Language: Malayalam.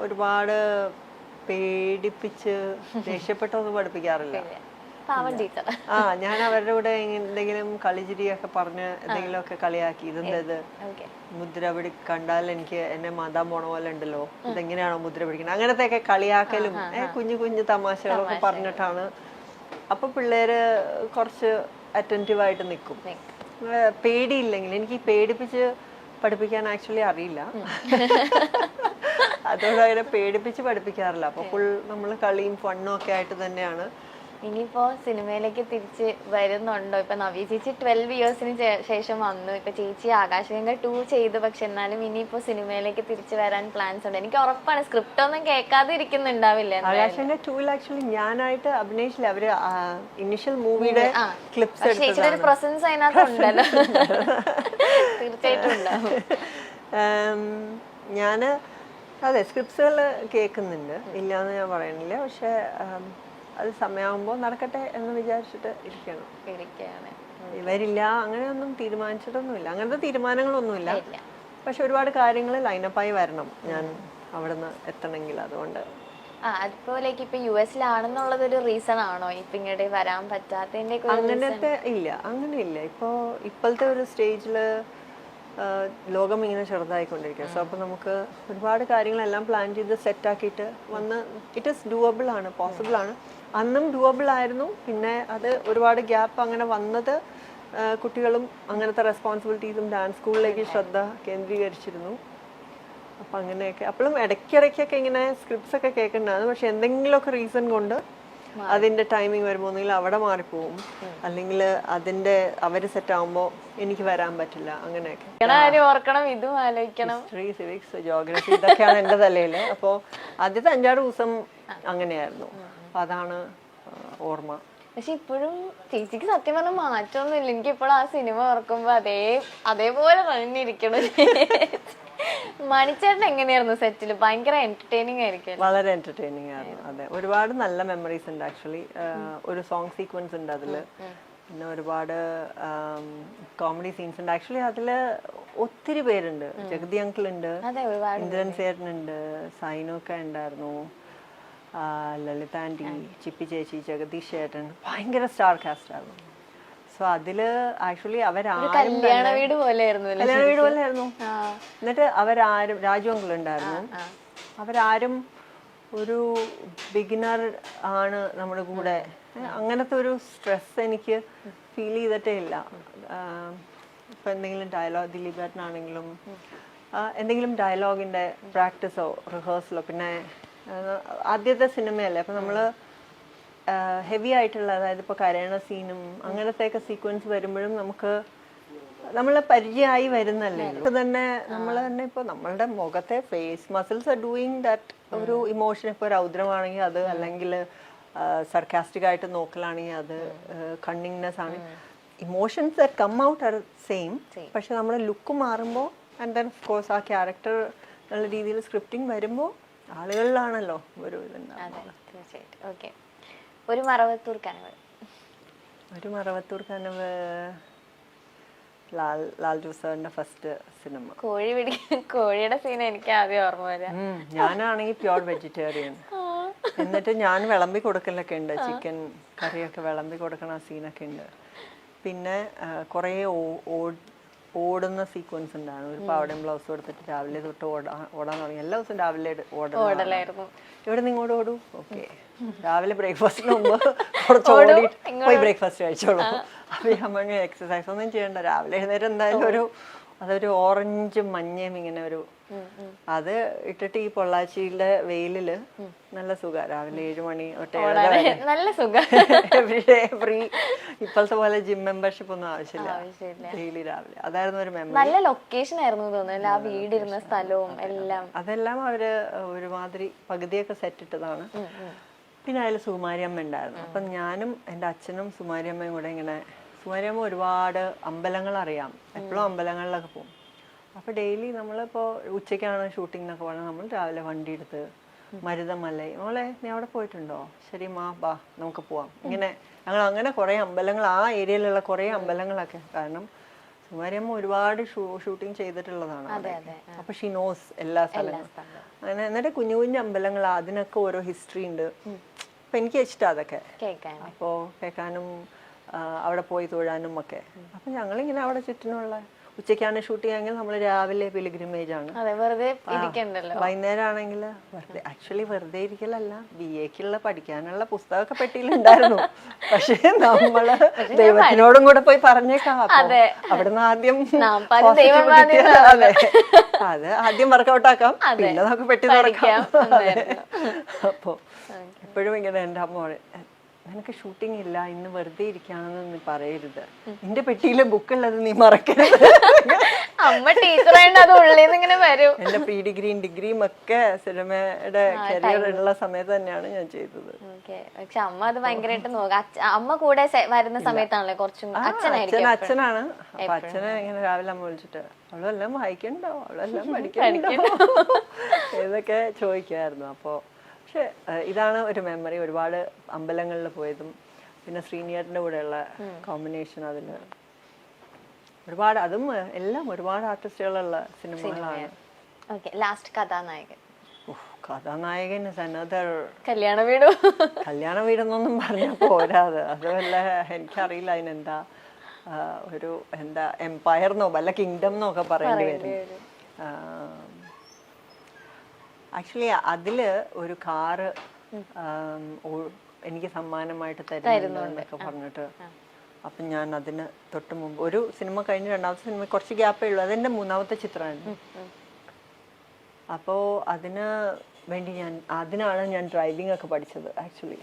ഒരുപാട് പേടിപ്പിച്ച് ദേഷ്യപ്പെട്ടൊന്നും പഠിപ്പിക്കാറില്ല. ഞാൻ അവരുടെ കൂടെ എന്തെങ്കിലും കളിചിരിയൊക്കെ പറഞ്ഞ് എന്തെങ്കിലുമൊക്കെ കളിയാക്കി, ഇതെന്തത് മുദ്ര പിടി കണ്ടാൽ എനിക്ക് എന്നെ മാതാൻ പോണ പോലെ ഉണ്ടല്ലോ, ഇതെങ്ങനെയാണോ മുദ്ര പിടിക്കുന്നത്, അങ്ങനത്തെ ഒക്കെ കളിയാക്കലും കുഞ്ഞു കുഞ്ഞു തമാശകളൊക്കെ പറഞ്ഞിട്ടാണ്. അപ്പൊ പിള്ളേര് കുറച്ച് അറ്റൻറ്റീവായിട്ട് നിൽക്കും. പേടിയില്ലെങ്കിൽ, എനിക്ക് പേടിപ്പിച്ച് പഠിപ്പിക്കാൻ ആക്ച്വലി അറിയില്ല. അതോടെ അങ്ങനെ പേടിപ്പിച്ച് പഠിപ്പിക്കാറില്ല. അപ്പൊ ഫുൾ നമ്മൾ കളിയും ഫണ്ണും ഒക്കെ ആയിട്ട് തന്നെയാണ്. ഇനിയിപ്പോ സിനിമയിലേക്ക് തിരിച്ച് വരുന്നുണ്ടോ? ഇപ്പൊ നവ്യ ചേച്ചി 12 ഇയേഴ്സിന് ശേഷം വന്നു. ഇപ്പൊ ചേച്ചി ആകാശഗംഗ 2 ചെയ്തു. പക്ഷെ എന്നാലും ഇനിയിപ്പോ സിനിമയിലേക്ക് തിരിച്ചു വരാൻ പ്ലാൻസ് ഉണ്ട്. എനിക്ക് ഉറപ്പാണ് സ്ക്രിപ്റ്റ് ഒന്നും കേൾക്കാതെ ഇരിക്കുന്നുണ്ടാവില്ല. ആകാശഗംഗ 2 ആക്ച്വലി ഞാനായിട്ട് അഭിനയിച്ചില്ല. അവര് ഇനിഷ്യൽ മൂവിയുടെ ക്ലിപ്സ് ചേച്ചിയുടെ പ്രസൻസ് അതിനകത്തുണ്ടല്ലോ. തീർച്ചയായിട്ടും ഉണ്ടാവും. ഞാന് അതെ സ്ക്രിപ്റ്റ്സുകൾ കേൾക്കുന്നുണ്ട്, ഇല്ലാന്ന് ഞാൻ പറയുന്നില്ല. പക്ഷെ അത് സമയമാകുമ്പോൾ നടക്കട്ടെ എന്ന് വിചാരിച്ചിട്ട് ഇരിക്കുകയാണ്. ഇവരില്ല അങ്ങനെയൊന്നും തീരുമാനിച്ചിട്ടൊന്നുമില്ല, അങ്ങനത്തെ തീരുമാനങ്ങളൊന്നുമില്ല. പക്ഷെ ഒരുപാട് കാര്യങ്ങൾ ലൈനപ്പായി വരണം ഞാൻ അവിടുന്ന് എത്തണമെങ്കിൽ. അതുകൊണ്ട് അതുപോലേക്ക് ഇപ്പൊ US-ലാണെന്നുള്ളതൊരു റീസൺ ആണോ ഇപ്പൊ ഇങ്ങോട്ട് വരാൻ പറ്റാത്തതിന്റെ? അങ്ങനത്തെ ഇല്ല, അങ്ങനെയില്ല. ഇപ്പോഴത്തെ ഒരു സ്റ്റേജില് ലോകം ഇങ്ങനെ ചെറുതായിക്കൊണ്ടിരിക്കുക. സോ അപ്പോൾ നമുക്ക് ഒരുപാട് കാര്യങ്ങളെല്ലാം പ്ലാൻ ചെയ്ത് സെറ്റാക്കിയിട്ട് വന്ന് ഇറ്റ് ഈസ് ഡൂവബിൾ ആണ്, പോസിബിൾ ആണ്. അന്നും ഡൂവബിൾ ആയിരുന്നു. പിന്നെ അത് ഒരുപാട് ഗ്യാപ്പ് അങ്ങനെ വന്നത് കുട്ടികളും അങ്ങനത്തെ റെസ്പോൺസിബിലിറ്റീസും ഡാൻസ് സ്കൂളിലേക്ക് ശ്രദ്ധ കേന്ദ്രീകരിച്ചിരുന്നു. അപ്പം അങ്ങനെയൊക്കെ അപ്പോഴും ഇടയ്ക്കിടയ്ക്കൊക്കെ ഇങ്ങനെ സ്ക്രിപ്റ്റ്സ് ഒക്കെ കേൾക്കുന്നുണ്ടായിരുന്നു. പക്ഷെ എന്തെങ്കിലുമൊക്കെ റീസൺ കൊണ്ട് അതിന്റെ ടൈമിങ് വരുമ്പോൾ ഒന്നുകിൽ അവിടെ മാറിപ്പോവും, അല്ലെങ്കിൽ അതിന്റെ അവര് സെറ്റ് ആവുമ്പോൾ എനിക്ക് വരാൻ പറ്റില്ല. അങ്ങനെയൊക്കെ ഹിസ്റ്ററി, സിവിക്സ്, ജോഗ്രഫി ഇതൊക്കെയാണ് എൻ്റെ തലയില്. അപ്പോൾ ആദ്യത്തെ 5-6 ദിവസം അങ്ങനെയായിരുന്നു. അപ്പൊ അതാണ് ഓർമ്മ. പക്ഷെ ഇപ്പോഴും ചേച്ചിക്ക് സത്യം പറഞ്ഞാൽ മാറ്റമൊന്നുമില്ല. എനിക്ക് ഇപ്പോഴും ആ സിനിമ ഓർക്കുമ്പോ അതേപോലെ പറഞ്ഞിരിക്കണം. മണിച്ചേട്ടൻ എങ്ങനെയായിരുന്നു സെറ്റില്? ഭയങ്കര എന്റർടൈനിങ് ആയിരിക്കും. വളരെ എന്റർടൈനിങ് ആയിരുന്നു. അതെ, ഒരുപാട് നല്ല മെമ്മറീസ് ഉണ്ട് ആക്ച്വലി. ഒരു സോങ് സീക്വൻസ് ഉണ്ട് അതില്, പിന്നെ ഒരുപാട് കോമഡി സീൻസ് ഉണ്ട്. ആക്ച്വലി അതില് ഒത്തിരി പേരുണ്ട്. ജഗതി അങ്കിൾ ഉണ്ട്, ഇന്ദ്രൻ ചേട്ടനുണ്ട്, സൈനൊക്കെ ഉണ്ടായിരുന്നു, ലളിത ആൻറ്റി, ചിപ്പി ചേച്ചി, ജഗദീഷ് ചേട്ടൻ, ഭയങ്കര സ്റ്റാർ കാസ്റ്റ് ആയിരുന്നു. സോ അതില് ആക്ച്വലി കല്യാണ വീട് പോലെയായിരുന്നു. എന്നിട്ട് അവരാരും, രാജു അങ്കിൾ ഉണ്ടായിരുന്നു, അവരാരും ഒരു ബിഗിനർ ആണ് നമ്മുടെ കൂടെ. അങ്ങനത്തെ ഒരു സ്ട്രെസ് എനിക്ക് ഫീൽ ചെയ്തിട്ടേ ഇല്ല. ഇപ്പൊ എന്തെങ്കിലും ഡയലോഗ്, ദിലീപ് ഏട്ടനാണെങ്കിലും എന്തെങ്കിലും ഡയലോഗിന്റെ പ്രാക്ടീസോ റിഹേഴ്സലോ, പിന്നെ ആദ്യത്തെ സിനിമയല്ലേ, അപ്പൊ നമ്മള് ഹെവി ആയിട്ടുള്ള, അതായത് ഇപ്പോൾ കരയണ സീനും അങ്ങനത്തെയൊക്കെ സീക്വൻസ് വരുമ്പോഴും നമ്മളെ പരിചയമായി വരുന്നല്ലേ. ഇപ്പൊ തന്നെ നമ്മൾ തന്നെ ഇപ്പോൾ നമ്മളുടെ മുഖത്തെ face muscles are doing that ഒരു ഇമോഷൻ. ഇപ്പോൾ രൗദ്രമാണെങ്കിൽ അത്, അല്ലെങ്കിൽ സർക്കാസ്റ്റിക് ആയിട്ട് നോക്കലാണെങ്കിൽ അത്, കണ്ണിങ്നെസ് ആണ്. Emotions that come out are same. പക്ഷെ നമ്മുടെ ലുക്ക് മാറുമ്പോൾ ആൻഡ് ദെൻ ഓഫ് കോഴ്സ് ആ ക്യാരക്ടർ എന്നുള്ള രീതിയിൽ സ്ക്രിപ്റ്റിംഗ് വരുമ്പോൾ ആളുകളിലാണല്ലോ ഒരു ഇതുണ്ടാവുക. ഒരു മറവത്തൂർ കനവ്. ഒരു മറവത്തൂർ കനവ് ലാൽ ജോസാറിന്റെ ഫസ്റ്റ് സിനിമ. കോഴിയുടെ സീൻ എനിക്ക് ആദ്യം ഓർമ്മ വരാം. ഞാനാണെങ്കിൽ പ്യോർ വെജിറ്റേറിയൻ. എന്നിട്ട് ഞാൻ വിളമ്പി കൊടുക്കലൊക്കെ ഉണ്ട്, ചിക്കൻ കറിയൊക്കെ വിളമ്പി കൊടുക്കണ സീനൊക്കെ ഉണ്ട്. പിന്നെ കുറേ ഓടുന്ന സീക്വൻസ് ഉണ്ടായിരുന്നു. ഒരു പാവടയും ബ്ലൗസും എടുത്തിട്ട് രാവിലെ തൊട്ട് ഓടാൻ തുടങ്ങി. എല്ലാ ദിവസവും രാവിലെ ഓടലായിരുന്നു. ഇവിടെ നിന്ന് ഇങ്ങോട്ട് ഓടൂ, ഓക്കെ. രാവിലെ ബ്രേക്ക്ഫാസ്റ്റിന് മുമ്പ് കുറച്ച് പോയി ബ്രേക്ക്ഫാസ്റ്റ് കഴിച്ചോളൂ. അപ്പൊ നമ്മൾ എക്സസൈസ് ഒന്നും ചെയ്യണ്ട. രാവിലെ എഴുന്നേരം എന്തായാലും അതൊരു ഓറഞ്ചും മഞ്ഞയും ഇങ്ങനെ അത് ഇട്ടിട്ട് ഈ പൊള്ളാച്ചിയിലെ വെയിലില് നല്ല സുഖം. രാവിലെ 7 മണി നല്ല സുഖം. Everyday free. ഇപ്പോഴത്തെ പോലെ ജിം മെമ്പർഷിപ്പ് ഒന്നും ആവശ്യമില്ല. ഡെയിലി രാവിലെ അതായിരുന്നു ഒരു മെമ്മറി. നല്ല ലൊക്കേഷൻ ആയിരുന്നു തോന്നുന്നു, ആ വീടിരുന്ന സ്ഥലവും എല്ലാം. അതെല്ലാം അവര് ഒരുമാതിരി പകുതിയൊക്കെ സെറ്റ് ഇട്ടതാണ്. പിന്നെ അതിൽ സുകുമാരിയമ്മ ഉണ്ടായിരുന്നു. അപ്പം ഞാനും എൻ്റെ അച്ഛനും സുകുമാരിയമ്മയും കൂടെ ഇങ്ങനെ, സുകുമാരിയമ്മ ഒരുപാട് അമ്പലങ്ങൾ അറിയാം, എപ്പോഴും അമ്പലങ്ങളിലൊക്കെ പോകും. അപ്പോൾ ഡെയിലി നമ്മളിപ്പോൾ ഉച്ചയ്ക്കാണ് ഷൂട്ടിംഗ് എന്നൊക്കെ പറഞ്ഞാൽ നമ്മൾ രാവിലെ വണ്ടി എടുത്ത് മരുതമല, മോളെ നീ അവിടെ പോയിട്ടുണ്ടോ, ശരി മാ ബാ നമുക്ക് പോവാം. ഇങ്ങനെ ഞങ്ങൾ അങ്ങനെ കുറേ അമ്പലങ്ങൾ, ആ ഏരിയയിലുള്ള കുറേ അമ്പലങ്ങളൊക്കെ, കാരണം സുകുമാരിയമ്മ ഒരുപാട് ഷൂട്ടിംഗ് ചെയ്തിട്ടുള്ളതാണ് അതെ അവിടെ. അതെ അപ്പൊ ഷീ നോസ് എല്ലാ സ്ഥലങ്ങളും. അങ്ങനെ എന്നിട്ട് കുഞ്ഞു കുഞ്ഞു അമ്പലങ്ങൾ അതിനൊക്കെ ഓരോ ഹിസ്റ്ററി ഉണ്ട്. അപ്പൊ എനിക്ക് ഇഷ്ടം അതൊക്കെ കേൾക്കാൻ. അപ്പോൾ കേൾക്കാനും അവിടെ പോയി തൊഴാനും ഒക്കെ. അപ്പം ഞങ്ങളിങ്ങനെ അവിടെ ചുറ്റിനുള്ള ഉച്ചയ്ക്കാണ് ഷൂട്ടിംഗ് ആണെങ്കിൽ നമ്മൾ രാവിലെ പിലിഗ്രിമേജ് ആണ്, അതെ, വെറുതെ ഇരിക്കണ്ടല്ലോ. വൈകുന്നേരം ആണെങ്കിൽ വെറുതെ ആക്ച്വലി വെറുതെ ഇരിക്കലല്ല, BA-ക്കുള്ള പഠിക്കാനുള്ള പുസ്തകമൊക്കെ പെട്ടിയിലുണ്ടായിരുന്നു. പക്ഷേ നമ്മള് ദൈവത്തിനോടും കൂടെ പോയി പറഞ്ഞേക്കാം. അവിടുന്ന് ആദ്യം അതെ അത് ആദ്യം വർക്കൗട്ട് ആക്കാം, പിന്നെ നമുക്ക് പെട്ടി തുറക്കാം. അപ്പോ എപ്പോഴും ഇങ്ങനെ എൻ്റെ അമ്മ നിനക്ക് ഷൂട്ടിംഗ് ഇല്ല, ഇന്ന് വെറുതെ ഇരിക്കുകയാണെന്ന് നീ പറയരുത്, നിന്റെ പെട്ടിയിലെ ബുക്കുള്ളത് നീ മറക്കരുത്. അമ്മ ടീച്ചറായിട്ട് അത് ഉള്ളിൽ ഇങ്ങനെ വരും. എന്റെ പ്രീ ഡിഗ്രിയും ഡിഗ്രിയും ഒക്കെ സിനിമയുടെ കരിയർ ഉള്ള സമയത്ത് തന്നെയാണ് ഞാൻ ചെയ്തത്. പക്ഷെ അമ്മ അത് ഭയങ്കരമായിട്ട് നോക്കാം. അമ്മ കൂടെ വരുന്ന സമയത്താണല്ലേ കുറച്ചും അച്ഛനാണ്. അപ്പൊ അച്ഛനെ ഇങ്ങനെ രാവിലെ അമ്മ വിളിച്ചിട്ട് അവളെല്ലാം വായിക്കണ്ടോ, അവളെല്ലാം പഠിക്കണ്ടോ ഇതൊക്കെ ചോദിക്കുമായിരുന്നു. അപ്പോ പക്ഷെ ഇതാണ് ഒരു മെമ്മറി, ഒരുപാട് അമ്പലങ്ങളിൽ പോയതും പിന്നെ ശ്രീനിയേട്ടൻ്റെ കൂടെയുള്ള കോമ്പിനേഷൻ. അതിൽ ഒരുപാട്, അതും എല്ലാം ഒരുപാട് ആർട്ടിസ്റ്റുകളുള്ള സിനിമകളാണ്. ലാസ്റ്റ് കഥാനായകൻ. കഥാനായകൻ അനദർ കല്യാണ വീട്. കല്യാണ വീടെന്നൊന്നും പറഞ്ഞാൽ പോരാത്. അത് വല്ല എനിക്കറിയില്ല അതിനെന്താ ഒരു എന്താ എംപയർ എന്നോ വല്ല കിങ്ഡം എന്നൊക്കെ പറയേണ്ടി വരും. ആക്ച്വലി അതില് ഒരു കാറ് എനിക്ക് സമ്മാനമായിട്ട് തരുന്നുണ്ടെന്നൊക്കെ പറഞ്ഞിട്ട്, അപ്പം ഞാൻ അതിന് തൊട്ട് മുമ്പ് ഒരു സിനിമ കഴിഞ്ഞ് രണ്ടാമത്തെ സിനിമ കുറച്ച് ഗ്യാപ്പേ ഉള്ളൂ, അതെൻ്റെ മൂന്നാമത്തെ ചിത്രമായിരുന്നു. അപ്പോൾ അതിന് വേണ്ടി അതിനാണ് ഞാൻ ഡ്രൈവിംഗ് ഒക്കെ പഠിച്ചത് ആക്ച്വലി.